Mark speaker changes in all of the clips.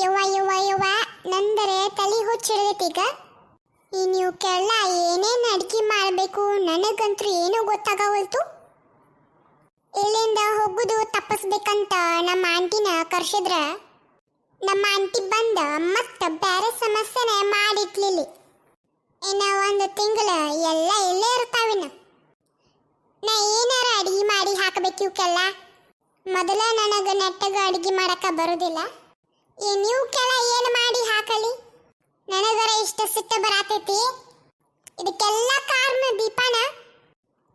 Speaker 1: ಯವ್ವ ಯವ್ವ ಯವ್ವ ನಂದರೆ ತಲೆ ಹುಚ್ಚಿಡ್ದೈತೀಗ. ನೀವು ಕೆಳ ಏನೇನು ಅಡ್ಗೆ ಮಾಡಬೇಕು ನನಗಂತೂ ಏನೂ ಗೊತ್ತಾಗವಲ್ತು. ಇಲ್ಲಿಂದ ಹೋಗುದು ತಪ್ಪಿಸ್ಬೇಕಂತ ನಮ್ಮ ಆಂಟಿನ ಕರ್ಸಿದ್ರ ನಮ್ಮ ಆಂಟಿ ಬಂದ ಮತ್ತೆ ಬೇರೆ ಸಮಸ್ಯೆನೆ ಮಾಡಿಟ್ಲಿಲ್ಲಿ. ಇನ್ನ ಒಂದು ತಿಂಗಳ ಎಲ್ಲ ಇಲ್ಲೇ ಇರ್ತಾವಿನ. ನಾ ಏನಾರ ಅಡಿಗೆ ಮಾಡಿ ಹಾಕಬೇಕು ಇವಕ್ಕೆಲ್ಲ. ಮೊದಲ ನನಗೆ ನೆಟ್ಟಗ ಅಡಿಗೆ ಮಾಡಕ ಬರುದಿಲ್ಲ. ಇವಕ್ಕೆಲ್ಲ ಏನು ಮಾಡಿ ಹಾಕಲಿ? ನನಗರ ಇಷ್ಟ ಸಿಟ್ಟ ಬರಾತೈತಿ. ಇದಕ್ಕೆಲ್ಲ ಕಾರಣ ದೀಪಾನ.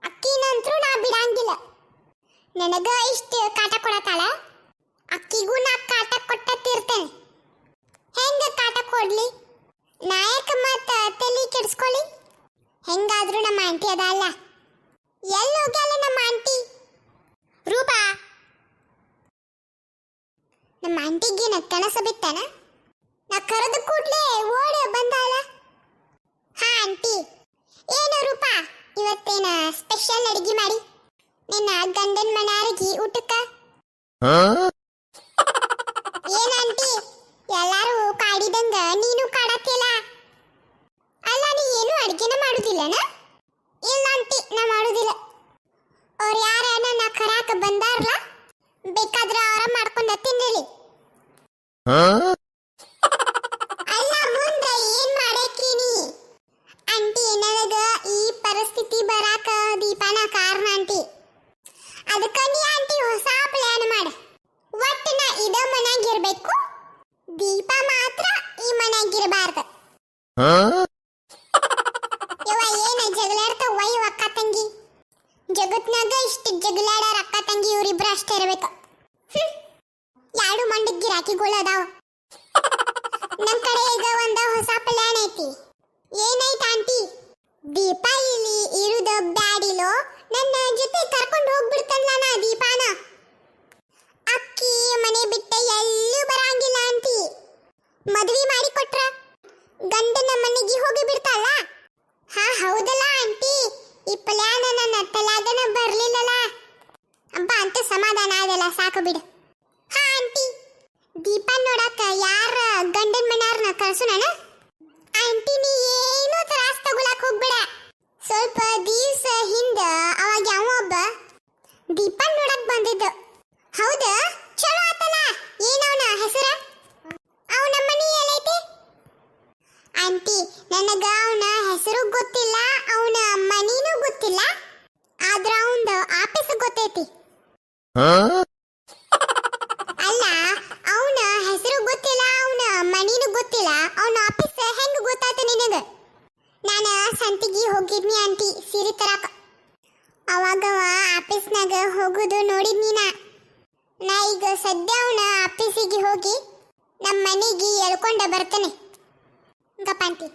Speaker 1: ಅಕ್ಕಿನಂತರೂ ನಾ ಬಿಡಂಗಿಲ್ಲ. ನನಗ ಇಷ್ಟು ಕಾಟ ಕೊಡತಾಳ, ಅಕ್ಕಿಗೂ ನಾ ಕಾಟ ಕೊಟ್ಟ ತೀರ್ತೇನೆ. ಹೆಂಗ ಕಾಟ ಕೊಡ್ಲಿ? ನಾಯಕ ಮತ್ತ ತಲೆ ಕೆಡಿಸ್ಕೊಳ್ಳಿ. ಹೆಂಗಾದ್ರೂ ನಮ್ಮ ಆಂಟಿ ಅದ ಅಲ್ಲ. ಎಲ್ಲಿ ಹೋಗ್ಯಾಳ ನಮ್ಮ ಆಂಟಿ? ರೂಪಾ, ನಮ್ಮ ಆಂಟಿಗೇನ ಕನಸ ಬಿತ್ತಾನ? ನಾ ಕರೆದ ಕೂಡ್ಲೆ ಓಡ ಬಂದಾಳ. ಹಾ ಆಂಟಿ. ಏನು ರೂಪಾ, ಇವತ್ತೇನ ಸ್ಪೆಷಲ್ ಅಡಿಗೆ ಮಾಡಿ ನಿನ್ನ ಗಂಡನ ಮನೆಯವರಿಗೆ ಊಟಕ್ಕ? ಏನಂಟಿ ಎಲ್ಲಾರು ಕಾಡಿದಂಗ ನೀನು ಕಾಡತ್ತಿಲ್ಲ? ಅಲ್ಲ, ನೀ ಏನು ಅಡಿಗೆನ ಮಾಡುದಿಲ್ಲನ? ಇಲ್ಲ ಆಂಟಿ, ನಾ ಮಾಡುದಿಲ್ಲ. ಅವ್ರು ಯಾರ ನನ್ನ ಕರಾಕ ಬಂದಾರಲ್ಲ, ಬೇಕಾದ್ರೆ ಅವರ ಮಾಡ್ಕೊಂಡ ತಿನ್ನಲಿ. ಅಲ್ಲ, ಮುಂದೆ ಏನ್ ಮಾಡಕ್ಕೀನಿ ಆಂಟಿ? ನನಗ ಈ ಪರಿಸ್ಥಿತಿ ಬರಾಕ ದೀಪಾನ ಕಾರಣ ಆಂಟಿ. ಅದಕ್ಕ ನೀ ಆಂಟಿ ಹೊಸ ಪ್ಲಾನ್ ಮಾಡ. ಒಟ್ಟು ನಾ ಇದ ಮನ್ಯಾಗಿರ್ಬೇಕು, ದೀಪ ಮಾತ್ರ ಈ ಮನ್ಯಾಗಿರಬಾರ್ದು. ಇವ ಏನ ಜಗಳಾಡ್ತಾವ ಇವ ಅಕ್ಕ ತಂಗಿ? ಜಗತ್ನಾಗ ಇಷ್ಟು ಜಗಳಾಡೋರ ಅಕ್ಕ ತಂಗಿ ಇವರಿಬ್ರು ಅಷ್ಟೇ ಇರ್ಬೇಕು. ಎರಡು ಮಂಡಗ್ ಗಿರಾಕಿಗಳು ಅದಾವ. ನಮ್ ಕಡೆ ಈಗ ಒಂದ ಹೊಸ ಪ್ಲಾನ್ ಐತಿ. ಏನೈತ ಆಂಟಿ? ದೀಪ ಇಲ್ಲಿ ಇರುದ ಬ್ಯಾಡಿಲೋ, ನನ್ನ ಜೊತೆ ಕರ್ಕೊಂಡು ಹೋಗ್ಬಿಡ್ತಾನಲ್ಲ ನಾ ದೀಪಾನ. ಅಕ್ಕಿ ಮನೆ ಬಿಟ್ಟ ಎಲ್ಲೂ ಬರಂಗಿಲ್ಲ ಆಂಟಿ. ಮದ್ವಿ ಮಾಡಿ ಕೊಟ್ರ ಗಂಡನ ಮನೆಗೆ ಹೋಗಿ ಬಿಡ್ತಾಳ. ಹಾ ಹೌದಲ್ಲ ಆಂಟಿ, ಈ ಪ್ಲಾನ್ ನನ್ನ ತಲಾದನ ಬರ್ಲಿಲ್ಲಲ್ಲ ಅಬ್ಬ ಅಂತ ಸಮಾಧಾನ ಆಗಲ್ಲ, ಸಾಕು ಬಿಡು. ಹಾ ಆಂಟಿ, ದೀಪ ನೋಡಕ ಯಾರ ಗಂಡನ ಮನೆಯವ್ರನ್ನ ಕಳ್ಸು ನಾನು. ಆಂಟಿ ನೀ ಏನು ತ್ರಾಸ ತಗೊಳಕ್ ಹೋಗ್ಬೇಡ. ಸ್ವಲ್ಪ ದಿವಸ ಹಿಂದ ಅವಾಗ ಯಾವ ಒಬ್ಬ ದೀಪ ನೋಡಕ್ ಬಂದಿದ್ದ. ಹೌದಾ? ಚಲೋ ಆತಲ್ಲ. ಏನವನ ಹೆಸರ? ಅವ ನಮ್ಮ ಮನೆ ಎಲ್ಲೈತಿ? ಆಂಟಿ ನನಗ ಅವನ ಹೆಸರು ಗೊತ್ತಿಲ್ಲ, ಅವನ ಮನಿನೂ ಗೊತ್ತಿಲ್ಲ, ಆದ್ರ ಅವಂದ ಆಫೀಸ್ ಗೊತ್ತೈತಿ. ಅಲ್ಲ, ಅವನ ಹೆಸರು ಗೊತ್ತಿಲ್ಲ, ಅವನ ಮನಿನೂ ಗೊತ್ತಿಲ್ಲ, ಅವನ ಆಫೀಸ್ ಹೆಂಗ ಗೊತ್ತಾತ ನಿನಗ? ನಾನು ಸಂತಿಗೆ ಹೋಗಿದ್ನಿ ಆಂಟಿ ಸೀರೆ ತರಾಕ. ಅವಾಗವ ಆಫೀಸ್ನಾಗ ಹೋಗುದು ನೋಡಿದ್ನಿ ನಾ ಈಗ ಸದ್ಯ ಅವನ ಆಫೀಸಿಗೆ ಹೋಗಿ ನಮ್ಮ ಮನೆಗೆ ಎಳ್ಕೊಂಡ ಬರ್ತೇನೆ. ಗಪ್ಪ ಆಂಟಿ.